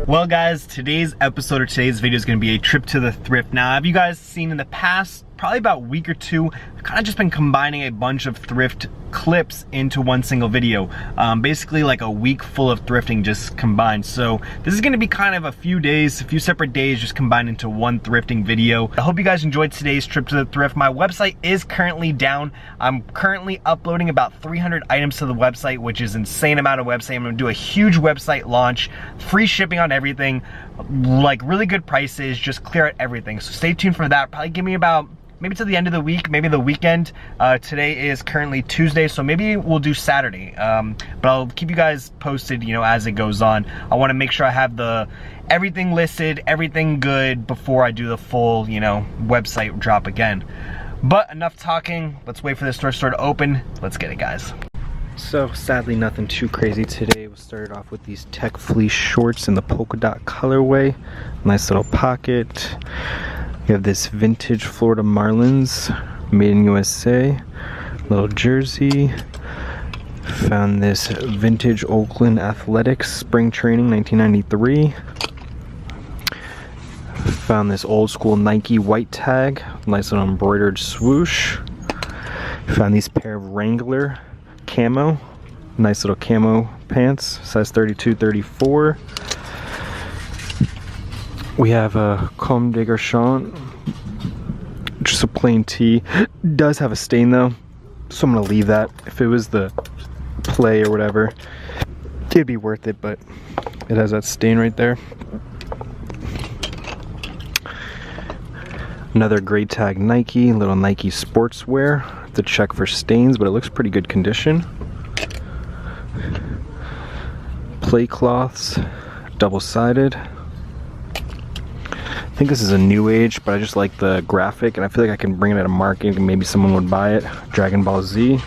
Well guys, today's episode or today's video is going to be a trip to the thrift. Now, have you guys seen in the past, probably about a week or two, I've kind of just been combining a bunch of thrift clips into one single video. Basically like a week full of thrifting just combined. So this is going to be kind of a few separate days just combined into one thrifting video. I hope you guys enjoyed today's trip to the thrift. My website is currently down. I'm currently uploading about 300 items to the website, which is an insane amount of website. I'm going to do a huge website launch, free shipping on everything, like really good prices, just clear out everything. So stay tuned for that. Probably give me about maybe to the end of the week, maybe the weekend. Today is currently Tuesday, so maybe we'll do Saturday. But I'll keep you guys posted, you know, as it goes on. I want to make sure I have everything listed, everything good before I do the full, you know, website drop again. But enough talking. Let's wait for this store to open. Let's get it, guys. So sadly, nothing too crazy today. We'll start off with these tech fleece shorts in the polka dot colorway. Nice little pocket. We have this vintage Florida Marlins, made in USA, little jersey. Found this vintage Oakland Athletics spring training 1993. Found this old school Nike white tag, nice little embroidered swoosh. Found these pair of Wrangler camo, nice little camo pants, size 32, 34. We have a Comme des Garçons, just a plain tee. It does have a stain though, so I'm gonna leave that. If it was the play or whatever, it'd be worth it, but it has that stain right there. Another gray tag Nike, little Nike sportswear. Have to check for stains, but it looks pretty good condition. Play cloths, double-sided. I think this is a new age, but I just like the graphic, and I feel like I can bring it at a market and maybe someone would buy it. Dragon Ball Z.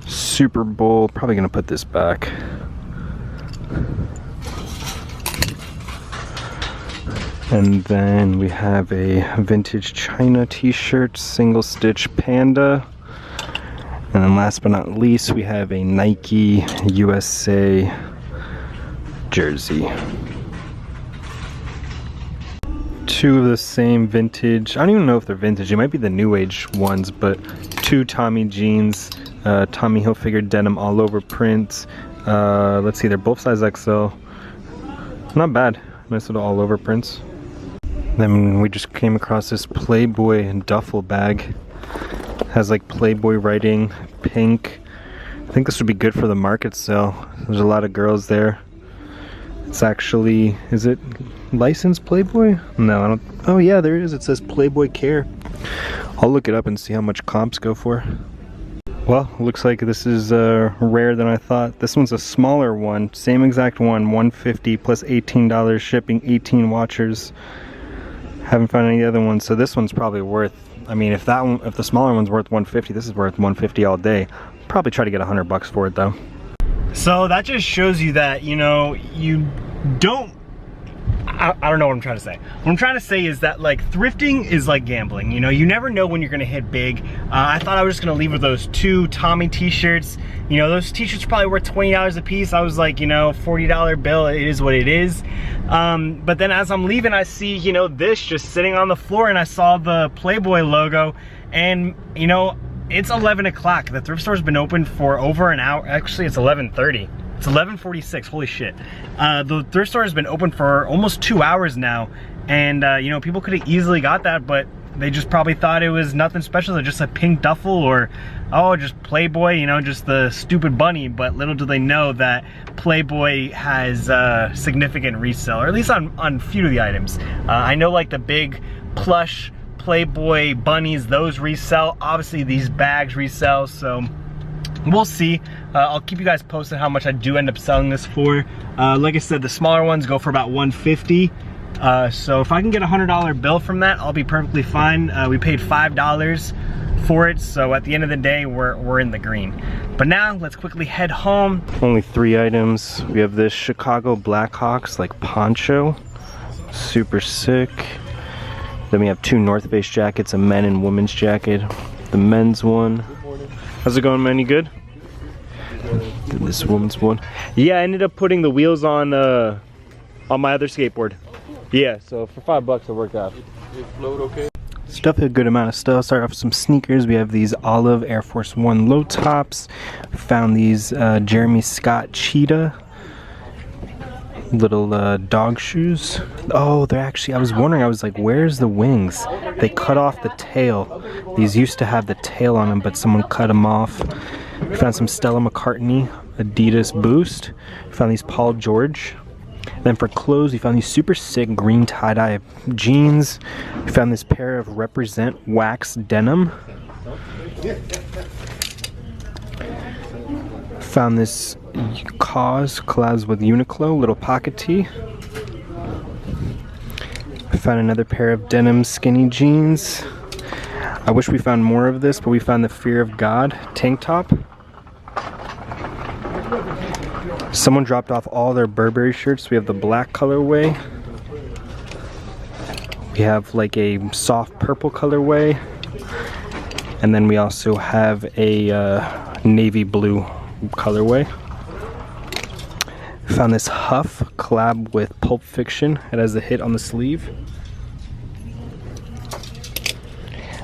Super Bowl, probably gonna put this back. And then we have a vintage China t-shirt, single stitch panda. And then last but not least, we have a Nike USA jersey. Two of the same vintage, I don't even know if they're vintage, it might be the new age ones, but two Tommy jeans, Tommy Hilfiger denim all over print. Let's see, they're both size XL. Not bad, nice little all over prints. Then we just came across this Playboy duffel bag. Has like Playboy writing, pink. I think this would be good for the market sale. There's a lot of girls there. It's actually, is it licensed Playboy? No, I don't. Oh yeah, there it is. It says Playboy Care. I'll look it up and see how much comps go for. Well, looks like this is rare than I thought. This one's a smaller one, same exact one, $150 plus $18 shipping, 18 watchers. Haven't found any other ones, so this one's probably worth, I mean, if the smaller one's worth $150, this is worth $150 all day. Probably try to get $100 for it though. So that just shows you that, you know, you don't, I don't know what I'm trying to say. What I'm trying to say is that, like, thrifting is like gambling. You know, you never know when you're gonna hit big. I thought I was just gonna leave with those two Tommy t-shirts. You know, those t-shirts probably worth $20 a piece. I was like, you know, $40 bill, it is what it is. But then as I'm leaving, I see, you know, this just sitting on the floor, and I saw the Playboy logo, and, you know, it's 11 o'clock. The thrift store's been open for over an hour. Actually, it's 11:30. It's 11:46, holy shit. The thrift store has been open for almost 2 hours now, and you know, people could have easily got that, but they just probably thought it was nothing special. They're just a pink duffel, or, oh, just Playboy, you know, just the stupid bunny. But little do they know that Playboy has significant resale, or at least on few of the items. I know, like, the big plush Playboy bunnies, those resell. Obviously these bags resell, so we'll see. I'll keep you guys posted how much I do end up selling this for. Like I said, the smaller ones go for about $150. So if I can get a $100 bill from that, I'll be perfectly fine. We paid $5 for it, so at the end of the day, we're in the green. But now let's quickly head home. Only 3 items. We have this Chicago Blackhawks like poncho, super sick. Then we have 2 North Face jackets, a men and women's jacket. The men's one. How's it going, man? You good? Then this woman's one. Yeah, I ended up putting the wheels on my other skateboard. Yeah, so for $5 it worked out. It flowed okay? Stuff a good amount of stuff. Start off with some sneakers. We have these olive Air Force One low tops. Found these Jeremy Scott Cheetah little dog shoes. Oh, they're actually, I was wondering, I was like, where's the wings? They cut off the tail. These used to have the tail on them, but someone cut them off. We found some Stella McCartney Adidas Boost. We found these Paul George. Then for clothes, we found these super sick green tie-dye jeans. We found this pair of Represent wax denim. Found this Cause collabs with Uniqlo little pocket tee. I found another pair of denim skinny jeans. I wish we found more of this, but we found the Fear of God tank top. Someone dropped off all their Burberry shirts. We have the black colorway. We have like a soft purple colorway. And then we also have a navy blue colorway. Found this Huff collab with Pulp Fiction. It has a hit on the sleeve.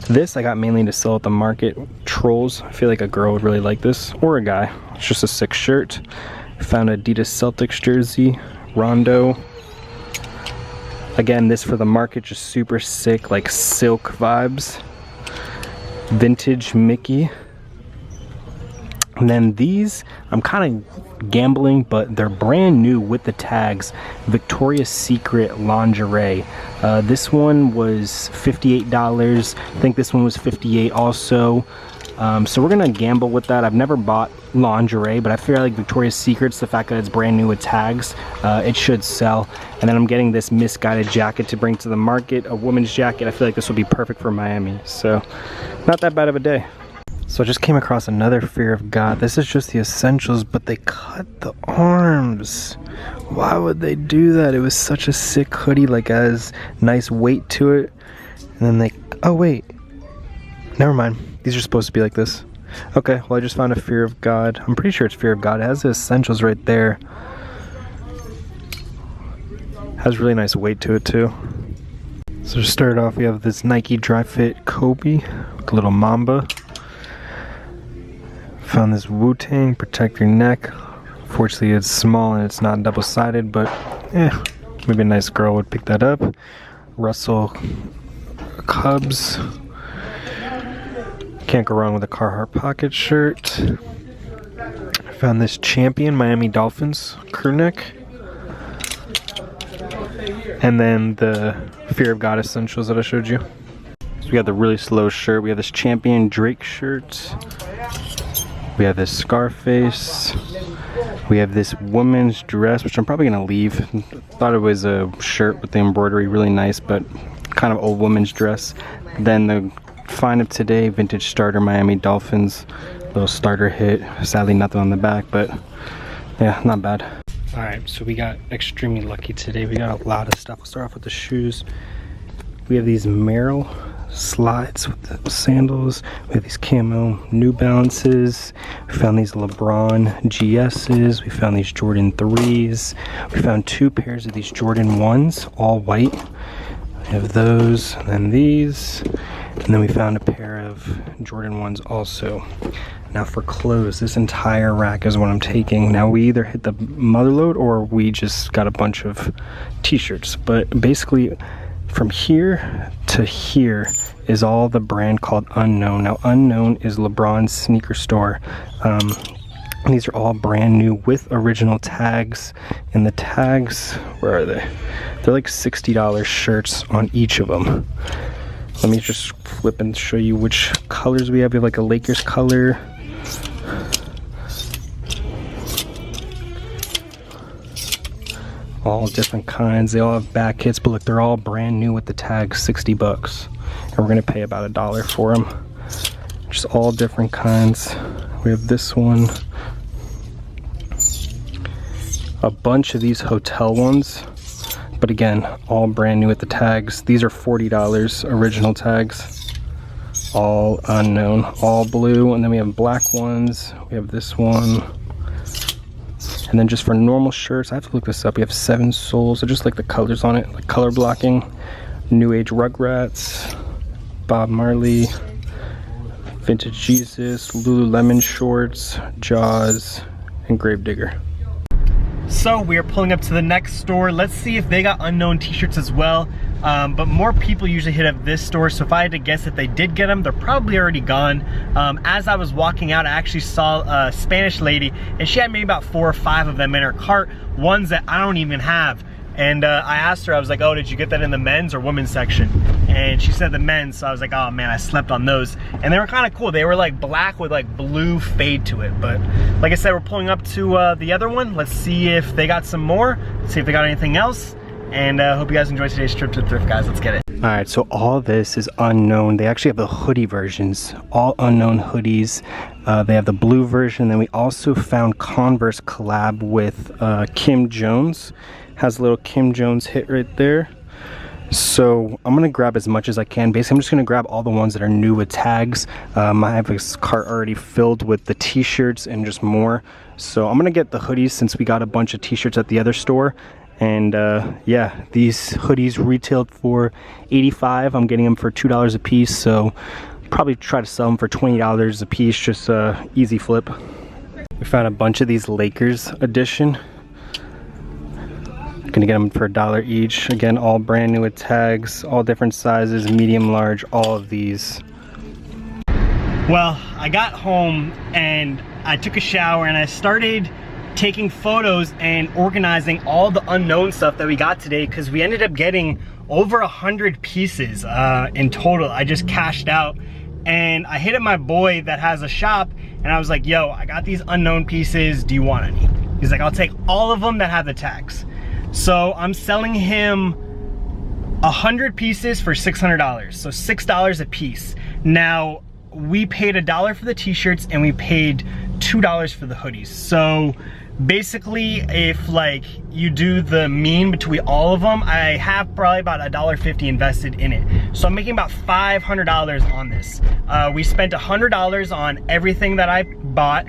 This I got mainly to sell at the market. Trolls. I feel like a girl would really like this, or a guy. It's just a sick shirt. Found Adidas Celtics jersey, Rondo. Again, this for the market, just super sick, like silk vibes. Vintage Mickey. And then these, I'm kind of gambling, but they're brand new with the tags. Victoria's Secret lingerie. This one was $58. I think this one was $58 also. So we're gonna gamble with that. I've never bought lingerie, but I feel like Victoria's Secret's, the fact that it's brand new with tags, it should sell. And then I'm getting this misguided jacket to bring to the market, a woman's jacket. I feel like this will be perfect for Miami. So not that bad of a day. So I just came across another Fear of God. This is just the essentials, but they cut the arms. Why would they do that? It was such a sick hoodie, like has nice weight to it. And then they, oh wait, never mind. These are supposed to be like this. Okay, well I just found a Fear of God. I'm pretty sure it's Fear of God. It has the essentials right there. Has really nice weight to it too. So to start off, we have this Nike Dry Fit Kobe with a little Mamba. Found this Wu-Tang Protect Your Neck. Fortunately it's small and it's not double-sided, but maybe a nice girl would pick that up. Russell Cubs. Can't go wrong with a Carhartt pocket shirt. I found this Champion Miami Dolphins crew neck. And then the Fear of God essentials that I showed you. So we got the really slow shirt. We have this Champion Drake shirt. We have this Scarface. We have this woman's dress, which I'm probably gonna leave. Thought it was a shirt with the embroidery, really nice, but kind of old woman's dress. Then the find of today, vintage starter Miami Dolphins, little starter hit. Sadly nothing on the back, but yeah, not bad. All right, so we got extremely lucky today. We got a lot of stuff. We'll start off with the shoes. We have these Merrell slides with the sandals. We have these camo New Balances. We found these LeBron GS's. We found these Jordan 3s. We found two pairs of these Jordan 1s, all white. We have those, and then these. And then we found a pair of Jordan 1s also. Now for clothes, this entire rack is what I'm taking. Now we either hit the mother load or we just got a bunch of t-shirts. But basically from here to here is all the brand called Unknown. Now Unknown is LeBron's sneaker store. These are all brand new with original tags. And the tags, where are they? They're like $60 shirts on each of them. Let me just flip and show you which colors we have. We have like a Lakers color. All different kinds. They all have back hits, but look, they're all brand new with the tag, $60. And we're gonna pay about $1 for them. Just all different kinds. We have this one. A bunch of these hotel ones. But again, all brand new with the tags. These are $40 original tags. All Unknown, all blue. And then we have black ones. We have this one. And then just for normal shirts, I have to look this up. We have 7 soles. So just like the colors on it, like color blocking. New Age Rugrats, Bob Marley, Vintage Jesus, Lululemon shorts, Jaws, and Gravedigger. So we are pulling up to the next store. Let's see if they got unknown t-shirts as well. But more people usually hit up this store, so if I had to guess if they did get them, they're probably already gone. As I was walking out, I actually saw a Spanish lady, and she had maybe about 4 or 5 of them in her cart, ones that I don't even have. And I asked her, I was like, oh, did you get that in the men's or women's section? And she said the men's, so I was like, oh man, I slept on those. And they were kind of cool. They were like black with like blue fade to it. But like I said, we're pulling up to the other one. Let's see if they got some more. Let's see if they got anything else. And hope you guys enjoyed today's trip to the thrift, guys. Let's get it. All right, so all this is unknown. They actually have the hoodie versions, all unknown hoodies. They have the blue version. Then we also found Converse collab with Kim Jones. Has a little Kim Jones hit right there. So I'm gonna grab as much as I can. Basically, I'm just gonna grab all the ones that are new with tags. I have this cart already filled with the t-shirts and just more. So I'm gonna get the hoodies since we got a bunch of t-shirts at the other store. And yeah, these hoodies retailed for $85. I'm getting them for $2 a piece. So probably try to sell them for $20 a piece, just easy flip. We found a bunch of these Lakers edition. Gonna get them for $1 each. Again, all brand new with tags, all different sizes, medium, large, all of these. Well, I got home and I took a shower and I started taking photos and organizing all the unknown stuff that we got today, because we ended up getting over 100 pieces in total. I just cashed out and I hit up my boy that has a shop and I was like, yo, I got these unknown pieces, do you want any? He's like, I'll take all of them that have the tags. So I'm selling him 100 pieces for $600, so $6 a piece. Now, we paid $1 for the t-shirts and we paid $2 for the hoodies. So basically, if like you do the mean between all of them, I have probably about $1.50 invested in it. So I'm making about $500 on this. We spent $100 on everything that I bought,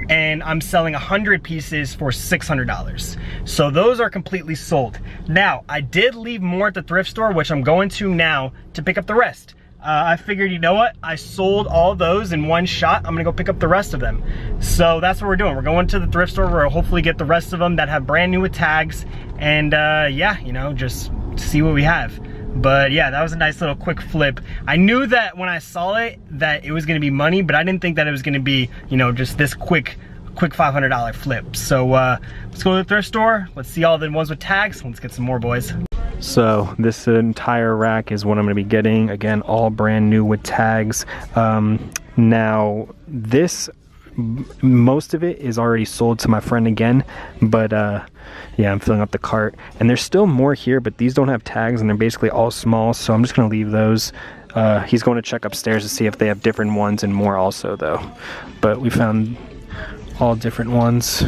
and I'm selling 100 pieces for $600. So those are completely sold. Now, I did leave more at the thrift store, which I'm going to now to pick up the rest. I figured, you know what? I sold all those in one shot. I'm gonna go pick up the rest of them. So that's what we're doing. We're going to the thrift store where we'll hopefully get the rest of them that have brand new with tags. And yeah, you know, just see what we have. But yeah, that was a nice little quick flip. I knew that when I saw it that it was gonna be money, but I didn't think that it was gonna be, you know, just this quick $500 flip. So let's go to the thrift store. Let's see all the ones with tags. Let's get some more, boys. So this entire rack is what I'm gonna be getting. Again, all brand new with tags. Now this, most of it is already sold to my friend again, but yeah, I'm filling up the cart and there's still more here, but these don't have tags and they're basically all small, so I'm just gonna leave those. He's going to check upstairs to see if they have different ones and more also though. But we found all different ones.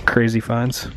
Crazy finds.